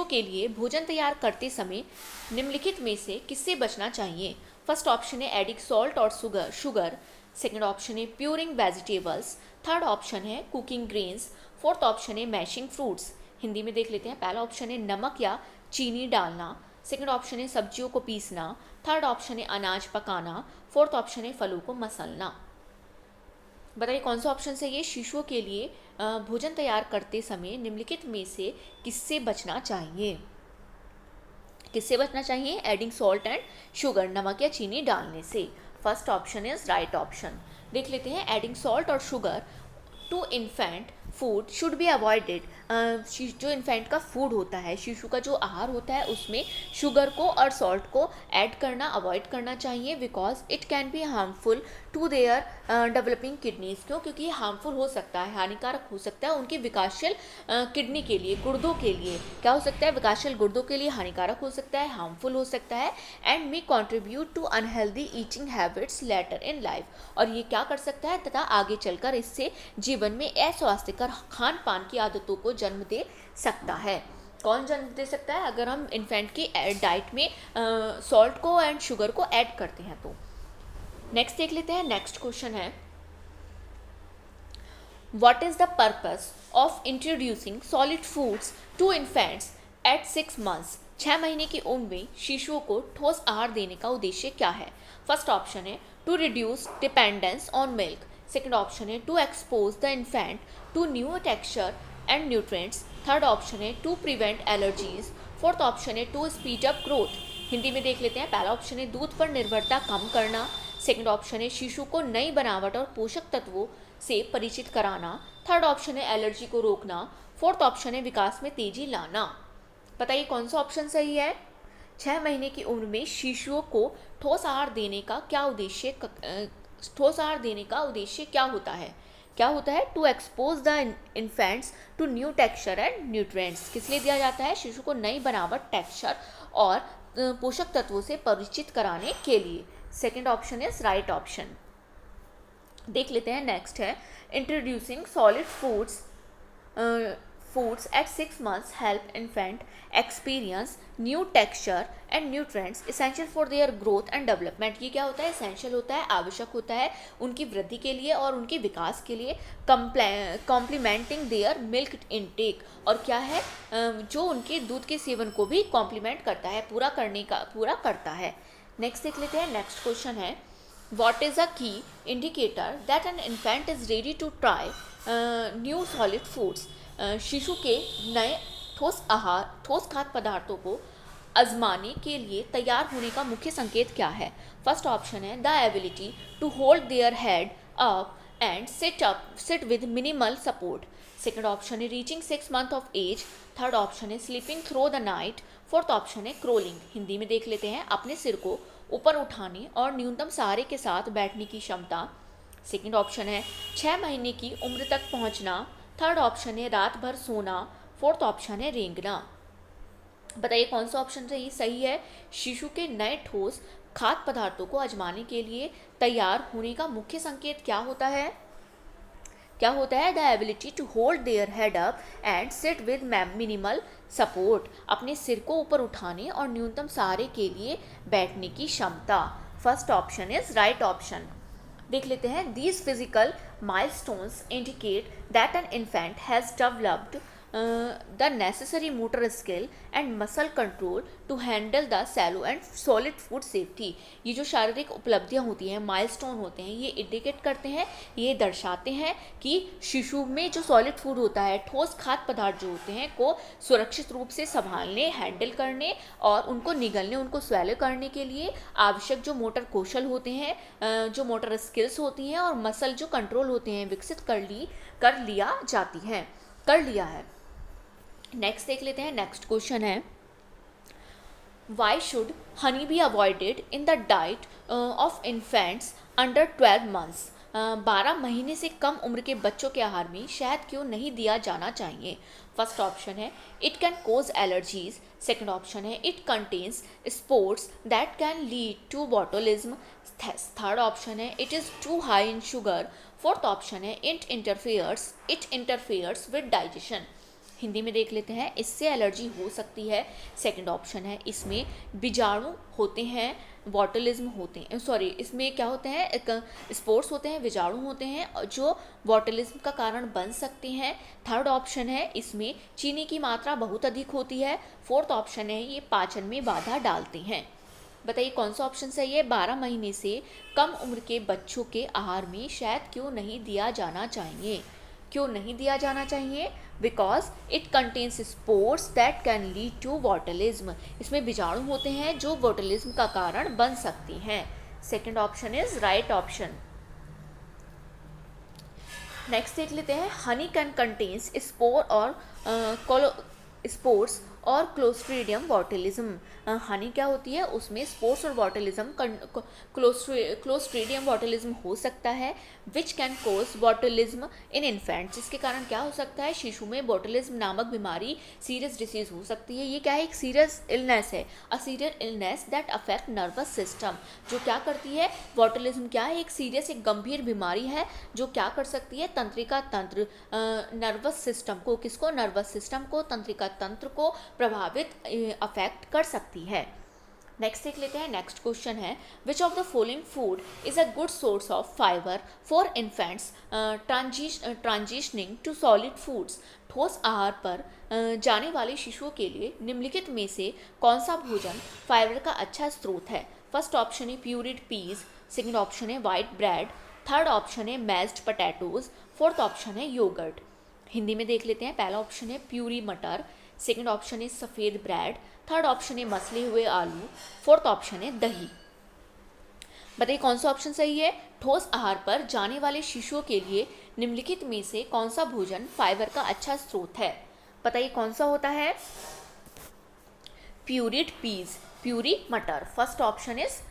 के लिए भोजन तैयार करते समय निम्नलिखित में से किससे बचना चाहिए? फर्स्ट ऑप्शन है एडिंग सॉल्ट और शुगर, सेकंड ऑप्शन है प्यूरिंग वेजिटेबल्स, थर्ड ऑप्शन है कुकिंग ग्रेन्स, फोर्थ ऑप्शन है मैशिंग फ्रूट्स। हिंदी में देख लेते हैं। पहला ऑप्शन है नमक या चीनी डालना, सेकंड ऑप्शन है सब्जियों को पीसना, थर्ड ऑप्शन है अनाज पकाना, फोर्थ ऑप्शन है फलों को मसलना। बताइए कौन सा ऑप्शन सही है? शिशुओं के लिए भोजन तैयार करते समय निम्नलिखित में से किससे बचना चाहिए? किससे बचना चाहिए? एडिंग सॉल्ट एंड शुगर, नमक या चीनी डालने से। First option is right option. देख लेते हैं। एडिंग सॉल्ट और sugar to infant food should be avoided. जो इन्फेंट का फूड होता है, शिशु का जो आहार होता है, उसमें शुगर को और सॉल्ट को ऐड करना अवॉइड करना चाहिए, because it can be harmful to their developing kidneys. क्योंकि ये हार्मफुल हो सकता है, हानिकारक हो सकता है उनके विकासशील किडनी के लिए, गुर्दों के लिए। क्या हो सकता है? विकासशील गुर्दों के लिए हानिकारक हो सकता है, हार्मफुल हो सकता है, and may contribute to unhealthy eating habits later in life. और ये क्या कर सकता है तथा आगे चलकर इससे जीवन में अस्वास्थ्यकर खान पान की आदतों को जन्म दे सकता है। कौन जन्म दे सकता है? अगर हम इन्फेंट की डाइट में सॉल्ट को एंड शुगर को ऐड करते हैं तो। नेक्स्ट देख लेते हैं। नेक्स्ट क्वेश्चन है, what is the purpose of introducing solid foods to infants at 6 months? 6 महीने की उम्र में शिशुओं को ठोस आहार देने का उद्देश्य क्या है? फर्स्ट ऑप्शन है to reduce dependence on milk, second option है to expose the infant to new texture and nutrients, third option है to prevent allergies, fourth option है to speed up growth. Hindi में देख लेते हैं। पहला ऑप्शन है दूध पर निर्भरता कम करना, सेकंड ऑप्शन है शिशु को नई बनावट और पोषक तत्वों से परिचित कराना। थर्ड ऑप्शन है एलर्जी को रोकना। फोर्थ ऑप्शन है विकास में तेजी लाना। बताइए कौन सा ऑप्शन सही है। 6 महीने की उम्र में शिशुओं को ठोस आहार देने का क्या उद्देश्य ठोस आहार देने का उद्देश्य क्या होता है। क्या होता है, to expose the infants to new texture and nutrients. किस लिए दिया जाता है, शिशु को नई बनावट, टेक्सचर और पोषक तत्वों से परिचित कराने के लिए। Second option is right option. देख लेते हैं नेक्स्ट है introducing solid foods at 6 months help infant experience new texture and nutrients essential for their growth and development। ये क्या होता है, essential होता है, आवश्यक होता है उनकी वृद्धि के लिए और उनके विकास के लिए, complementing their milk intake, और क्या है जो उनके दूध के सेवन को भी कॉम्प्लीमेंट करता है, पूरा करता है। नेक्स्ट देख लेते हैं, नेक्स्ट क्वेश्चन है what is a key indicator that an infant is ready to try new solid foods। शिशु के नए ठोस खाद्य पदार्थों को आजमाने के लिए तैयार होने का मुख्य संकेत क्या है। फर्स्ट ऑप्शन है the ability to hold their head up and sit with minimal support. Second option है reaching 6 months of age. Third option है sleeping through the night. Fourth option है क्रोलिंग। हिंदी में देख लेते हैं, अपने सिर को ऊपर उठाने और न्यूनतम सहारे के साथ बैठने की क्षमता। सेकेंड ऑप्शन है 6 महीने की उम्र तक पहुंचना। थर्ड ऑप्शन है रात भर सोना। फोर्थ ऑप्शन है रेंगना। बताइए कौन सा ऑप्शन सही है। शिशु के नए ठोस खाद्य पदार्थों को आजमाने के लिए तैयार होने का मुख्य संकेत क्या होता है। क्या होता है, the ability to hold their head up and sit with minimal support, अपने सिर को ऊपर उठाने और न्यूनतम सहारे के लिए बैठने की क्षमता। First option is right option. देख लेते हैं, these physical milestones indicate that an infant has developed the necessary motor skill and muscle control to handle the swallow and solid food safety. ये जो शारीरिक उपलब्धियाँ होती हैं, माइलस्टोन होते हैं, ये इंडिकेट करते हैं, ये दर्शाते हैं कि शिशु में जो सॉलिड फूड होता है, ठोस खाद्य पदार्थ जो होते हैं, को सुरक्षित रूप से संभालने, हैंडल करने और उनको निगलने, उनको स्वैलो करने के लिए आवश्यक जो मोटर कौशल होते हैं, जो मोटर स्किल्स होती हैं और मसल जो कंट्रोल होते हैं, विकसित कर लिया है। नेक्स्ट देख लेते हैं, नेक्स्ट क्वेश्चन है why should honey be avoided in the diet of infants under 12 months। 12 महीने से कम उम्र के बच्चों के आहार में शहद क्यों नहीं दिया जाना चाहिए। फर्स्ट ऑप्शन है it can cause allergies. Second option है it contains spores that can lead to botulism. Third option है it is too high in sugar. Fourth option है it interferes with digestion. Hindi में देख लेते हैं, इससे एलर्जी हो सकती है। सेकंड ऑप्शन है इसमें बीजाणु होते हैं, बॉटुलिज्म होते हैं, इसमें क्या होते हैं, स्पोर्ट्स होते हैं, बीजाणु होते हैं जो बॉटुलिज्म का कारण बन सकते हैं। थर्ड ऑप्शन है इसमें चीनी की मात्रा बहुत अधिक होती है। फोर्थ ऑप्शन है ये पाचन में बाधा डालते हैं। बताइए कौन सा ऑप्शन सही है। 12 महीने से कम उम्र के बच्चों के आहार में शहद क्यों नहीं दिया जाना चाहिए। Because it contains spores that can lead to botulism. इसमें बीजाणु होते हैं जो बॉटुलिज्म का कारण बन सकती हैं। Second option is right option. Next देख लेते हैं, हनी कैन कंटेन्स स्पोर्स और क्लोस्ट्रीडियम बॉटुलिज्म। हनी क्या होती है, उसमें स्पोर्स और बॉटुलिज्म, क्लोस्ट्रीडियम बॉटुलिज्म हो सकता है, which can cause botulism in infant, जिसके कारण क्या हो सकता है, शिशु में बॉटुलिज्म नामक बीमारी, सीरियस डिसीज हो सकती है। ये क्या है, एक सीरियस इलनेस है, a serious illness that affect nervous system. जो क्या करती है, बॉटुलिज्म क्या है, एक सीरियस, एक गंभीर बीमारी है जो क्या कर सकती है, तंत्रिका तंत्र, नर्वस सिस्टम को, किसको, नर्वस सिस्टम को, तंत्रिका तंत्र को प्रभावित अफेक्ट कर सकती है। नेक्स्ट देख लेते हैं, नेक्स्ट क्वेश्चन है which of the following food is a good source of fibre for infants transitioning to solid foods. ठोस आहार पर जाने वाले शिशुओं के लिए निम्नलिखित में से कौन सा भोजन फाइबर का अच्छा स्रोत है। फर्स्ट ऑप्शन है प्यूरिड पीज। सेकेंड ऑप्शन है वाइट ब्रेड। थर्ड ऑप्शन है मैस्ड पोटैटोज। फोर्थ ऑप्शन है योगर्ट। हिंदी में देख लेते हैं, पहला ऑप्शन है प्यूरी मटर। सेकेंड ऑप्शन है सफ़ेद ब्रेड। थर्ड ऑप्शन है मसले हुए आलू। फोर्थ ऑप्शन है दही। बताइए कौन सा ऑप्शन सही है। ठोस आहार पर जाने वाले शिशुओं के लिए निम्नलिखित में से कौन सा भोजन फाइबर का अच्छा स्रोत है। बताइए कौन सा होता है। प्यूरिड पीज, प्यूरी मटर, first option is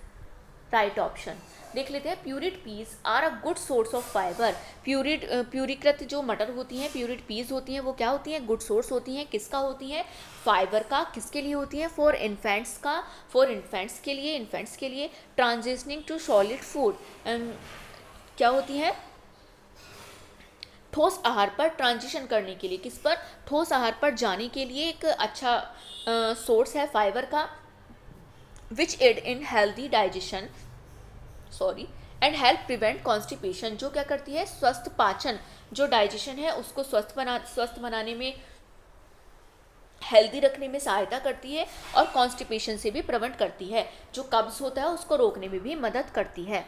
right option. देख लेते हैं, pureed peas are a good source of fibre. प्यूरीकृत जो मटर होती हैं, प्यूरिड पीज होती हैं, वो क्या होती हैं, गुड सोर्स होती हैं। किसका होती हैं, फाइबर का। किसके लिए होती हैं, फॉर इन्फेंट्स का, फॉर इन्फेंट्स के लिए, इन्फेंट्स के लिए। ट्रांजिशनिंग टू सॉलिड फूड, क्या होती हैं, ठोस आहार पर ट्रांजिशन करने के लिए। किस पर, ठोस आहार पर जाने के लिए एक अच्छा सोर्स है फाइबर का। Which aid in healthy digestion, sorry, and help prevent constipation, जो क्या करती है, स्वस्थ पाचन, जो डाइजेशन है उसको स्वस्थ बनाने में, हेल्दी रखने में सहायता करती है, और कॉन्स्टिपेशन से भी प्रिवेंट करती है, जो कब्ज होता है उसको रोकने में भी मदद करती है।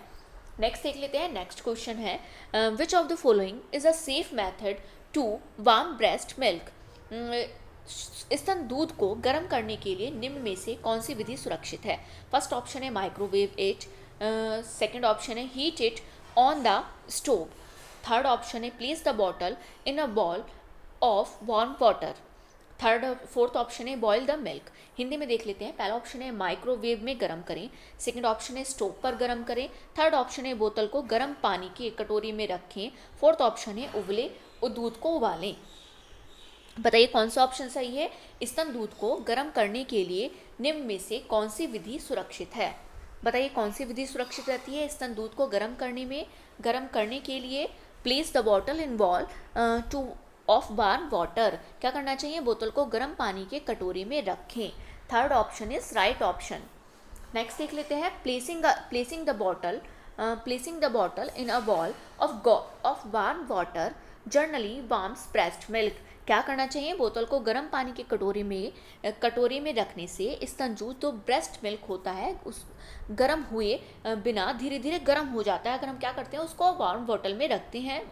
नेक्स्ट देख लेते हैं, नेक्स्ट क्वेश्चन है, which of the following is a safe method to warm breast milk. स्तन दूध को गर्म करने के लिए निम्न में से कौन सी विधि सुरक्षित है। फर्स्ट ऑप्शन है माइक्रोवेव इट, सेकेंड ऑप्शन है heat it on the stove, third option है place the bottle in a bowl of warm water, fourth option है बॉयल द मिल्क। हिंदी में देख लेते हैं, पहला ऑप्शन है माइक्रोवेव में गर्म करें, सेकंड ऑप्शन है स्टोव पर गर्म करें, थर्ड ऑप्शन है बोतल को गर्म पानी की एक कटोरी में रखें, फोर्थ ऑप्शन है उबले दूध को उबालें। बताइए कौन सा ऑप्शन सही है। स्तन दूध को गर्म करने के लिए निम्न में से कौन सी विधि सुरक्षित है। बताइए कौन सी विधि सुरक्षित रहती है स्तन दूध को गर्म करने के लिए। Place the bottle in ball two of warm water, क्या करना चाहिए, बोतल को गर्म पानी के कटोरी में रखें, third option is right option. Next देख लेते हैं, placing the bottle in a bowl of warm water generally warms breast milk, क्या करना चाहिए, बोतल को गर्म पानी के कटोरी में रखने से स्तन दूध जो ब्रेस्ट मिल्क होता है उस गर्म हुए बिना धीरे धीरे गर्म हो जाता है। अगर हम क्या करते हैं, उसको वार्म बॉटल में रखते हैं,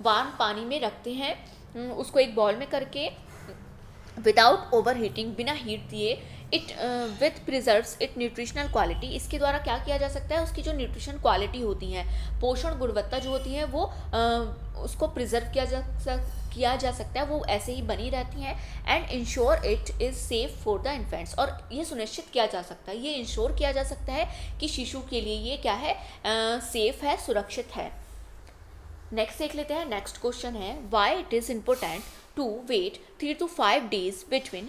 वार्म पानी में रखते हैं, उसको एक बॉल में करके विदाउट ओवर हीटिंग, बिना हीट दिए, it with preserves it nutritional quality, इसके द्वारा क्या किया जा सकता है, उसकी जो न्यूट्रिशन क्वालिटी होती हैं, पोषण गुणवत्ता जो होती है वो उसको प्रिजर्व किया जा सकता है, वो ऐसे ही बनी रहती हैं। And ensure it is safe for the infants, और ये सुनिश्चित किया जा सकता है, ये इंश्योर किया जा सकता है कि शिशु के लिए ये क्या है, सेफ है, सुरक्षित है। नेक्स्ट देख लेते हैं, नेक्स्ट क्वेश्चन है, why it is important to wait 3 to 5 days between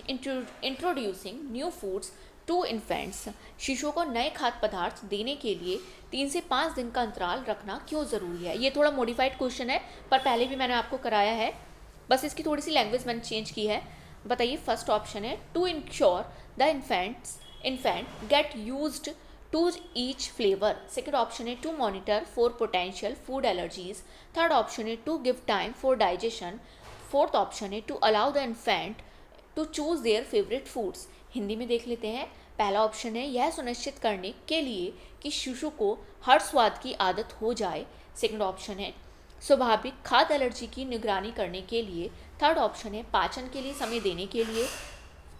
introducing new foods to infants। शिशुओं को नए खाद्य पदार्थ देने के लिए 3 से 5 दिन का अंतराल रखना क्यों ज़रूरी है। ये थोड़ा मॉडिफाइड क्वेश्चन है, पर पहले भी मैंने आपको कराया है, बस इसकी थोड़ी सी लैंग्वेज मैंने चेंज की है। बताइए फर्स्ट ऑप्शन है to ensure the infant get used to each flavor, second option है to monitor for potential food allergies, third option है to give time for digestion, fourth option है to allow the infant to choose their favourite foods. Hindi में देख लेते हैं, पहला option है यह सुनिश्चित करने के लिए कि शिशु को हर स्वाद की आदत हो जाए, सेकंड ऑप्शन है स्वाभाविक खाद्य एलर्जी की निगरानी करने के लिए, थर्ड ऑप्शन है पाचन के लिए समय देने के लिए,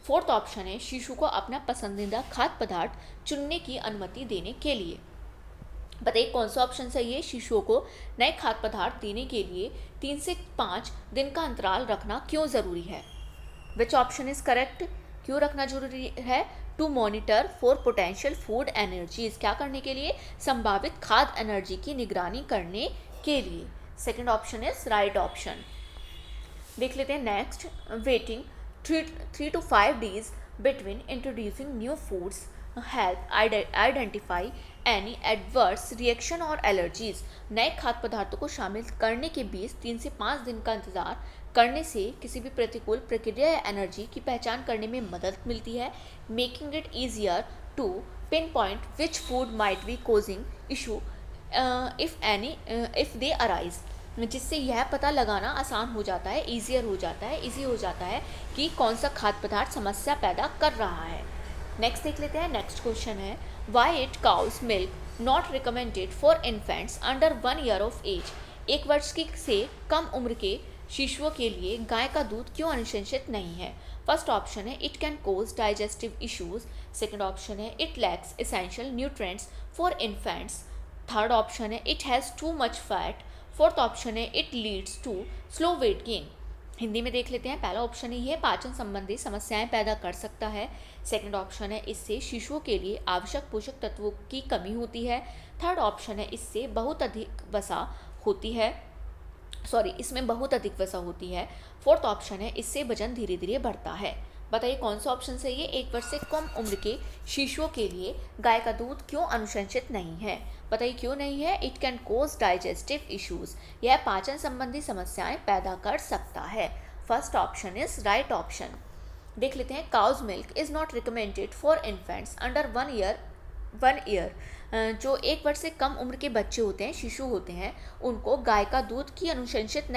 फोर्थ ऑप्शन है शिशु को अपना पसंदीदा खाद्य पदार्थ चुनने की अनुमति देने के लिए। बताइए कौन सा ऑप्शन सही है, शिशुओं को नए खाद्य पदार्थ देने के लिए 3 से 5 दिन का अंतराल रखना क्यों ज़रूरी है। विच ऑप्शन इज करेक्ट, क्यों रखना जरूरी है, to monitor for potential food allergies, क्या करने के लिए, संभावित खाद्य एनर्जी की निगरानी करने के लिए, second option is right option. देख लेते हैं next, waiting 3 to 5 days between introducing new foods help identify any adverse reaction और allergies। नए खाद्य पदार्थों को शामिल करने के बीच 3 से 5 दिन का इंतजार करने से किसी भी प्रतिकूल प्रक्रिया या एनर्जी की पहचान करने में मदद मिलती है, making it easier to pinpoint which food might be causing issue if they arise, जिससे यह पता लगाना आसान हो जाता है, ईजी हो जाता है कि कौन सा खाद्य पदार्थ समस्या पैदा कर रहा है। नेक्स्ट देख लेते हैं, नेक्स्ट क्वेश्चन है, why it cow's milk not recommended for infants under 1 year of age. 1 वर्ष की से कम उम्र के शिशुओं के लिए गाय का दूध क्यों अनुशंसित नहीं है? फर्स्ट ऑप्शन है it can cause digestive issues, second option है it lacks essential nutrients for infants, third option है it has too much fat, fourth option है it leads to slow weight gain. Hindi में देख लेते हैं। पहला ऑप्शन है यह पाचन संबंधी समस्याएं पैदा कर सकता है, सेकंड ऑप्शन है इससे शिशुओं के लिए आवश्यक पोषक तत्वों की कमी होती है, थर्ड ऑप्शन है इससे बहुत अधिक वसा होती है, इसमें बहुत अधिक वसा होती है, फोर्थ ऑप्शन है इससे वजन धीरे धीरे बढ़ता है। बताइए कौन सा ऑप्शन सही है? 1 वर्ष से कम उम्र के शिशुओं के लिए गाय का दूध क्यों अनुशंसित नहीं है? बताइए क्यों नहीं है? It can cause digestive issues, यह पाचन संबंधी समस्याएं पैदा कर सकता है। First option is right option. देख लेते हैं। Cow's milk is not recommended for infants under 1 year. जो 1 वर्ष से कम उम्र के बच्चे होते हैं, शिशु होते हैं, उनको गाय का दूध की अनुशंसित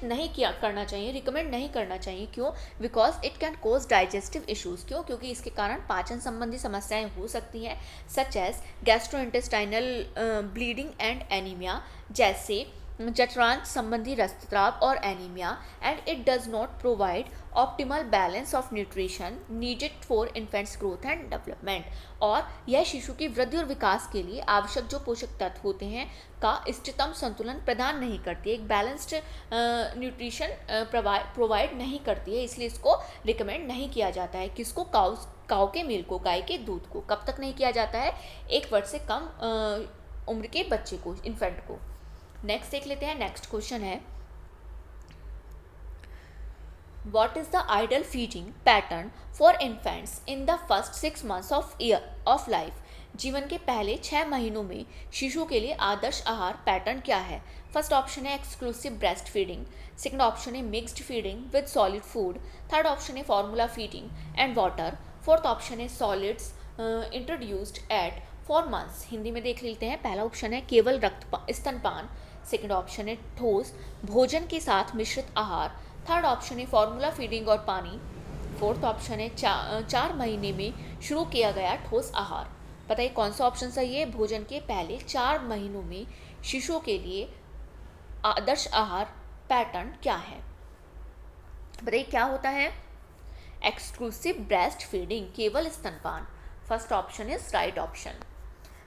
नहीं किया करना चाहिए, रिकमेंड नहीं करना चाहिए। क्यों? Because it can cause digestive issues. क्यों? क्योंकि इसके कारण पाचन संबंधी समस्याएं हो सकती हैं, such as gastrointestinal bleeding and anaemia, जैसे जठरांत संबंधी रक्तस्राव और anaemia, and it does not provide optimal balance of nutrition needed for infant's growth and development. और यह शिशु की वृद्धि और विकास के लिए आवश्यक जो पोषक तत्व होते हैं का इष्टतम संतुलन प्रदान नहीं करती है, एक बैलेंस्ड न्यूट्रिशन प्रोवाइड नहीं करती है, इसलिए इसको रिकमेंड नहीं किया जाता है। किसको? काऊ के मिल्क को, गाय के दूध को। कब तक नहीं किया जाता है? 1 वर्ष से कम उम्र के बच्चे को, इन्फेंट को। नेक्स्ट देख लेते हैं। नेक्स्ट क्वेश्चन है What is the ideal feeding pattern for infants in the first 6 months of life? जीवन के पहले 6 महीनों में शिशु के लिए आदर्श आहार पैटर्न क्या है? फर्स्ट ऑप्शन है exclusive breast feeding, second option है mixed feeding with solid food, third option है formula feeding and water, fourth option है solids introduced at 4 months। Hindi में देख लेते हैं। पहला ऑप्शन है केवल स्तनपान, सेकंड ऑप्शन है ठोस भोजन के साथ मिश्रित आहार, थर्ड ऑप्शन है फॉर्मूला फीडिंग और पानी, फोर्थ ऑप्शन है 4 महीने में शुरू किया गया ठोस आहार। बताइए कौन सा ऑप्शन सही है? भोजन के पहले 4 महीनों में शिशुओं के लिए आदर्श आहार पैटर्न क्या है? बताइए क्या होता है? एक्सक्लूसिव ब्रेस्ट फीडिंग, केवल स्तनपान। First option is right option.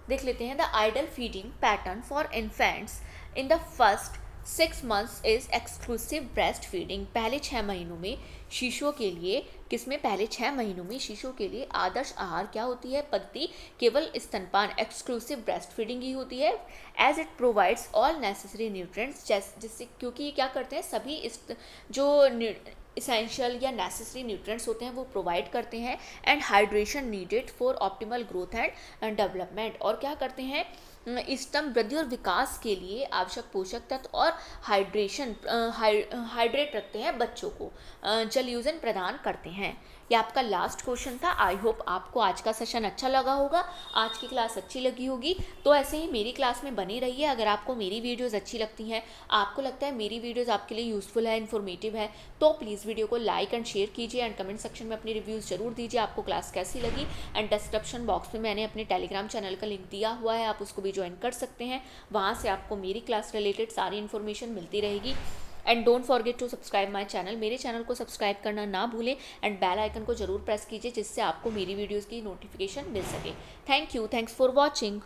देख लेते हैं। The ideal feeding pattern for infants in the first 6 months is exclusive breast feeding. पहले 6 महीनों में शिशुओं के लिए, किसमें? पहले 6 महीनों में शिशुओं के लिए आदर्श आहार क्या होती है? पद्धति केवल स्तनपान, एक्सक्लूसिव ब्रेस्ट फीडिंग ही होती है। As it provides all necessary nutrients, जिससे क्योंकि ये क्या करते हैं, सभी जो इसेंशियल या नेसेसरी न्यूट्रिएंट्स होते हैं वो प्रोवाइड करते हैं, and hydration needed for optimal growth and development. और क्या करते हैं? इष्टतम वृद्धि और विकास के लिए आवश्यक पोषक तत्व और हाइड्रेट रखते हैं बच्चों को, जलयूजन प्रदान करते हैं। ये आपका लास्ट क्वेश्चन था। आई होप आपको आज का सेशन अच्छा लगा होगा, आज की क्लास अच्छी लगी होगी। तो ऐसे ही मेरी क्लास में बनी रहिए। अगर आपको मेरी वीडियोज़ अच्छी लगती हैं, आपको लगता है मेरी वीडियोज़ आपके लिए यूज़फुल है, इन्फॉर्मेटिव है, तो प्लीज़ वीडियो को लाइक एंड शेयर कीजिए, एंड कमेंट सेक्शन में अपनी रिव्यूज़ जरूर दीजिए आपको क्लास कैसी लगी। एंड डिस्क्रिप्शन बॉक्स में मैंने अपने टेलीग्राम चैनल का लिंक दिया हुआ है, आप उसको भी ज्वाइन कर सकते हैं। वहाँ से आपको मेरी क्लास रिलेटेड सारी इन्फॉर्मेशन मिलती रहेगी। And don't forget to subscribe my channel, मेरे चैनल को सब्सक्राइब करना ना भूलें, एंड बेल आइकन को जरूर प्रेस कीजिए जिससे आपको मेरी वीडियोज़ की नोटिफिकेशन मिल सके। Thank you, thanks for watching.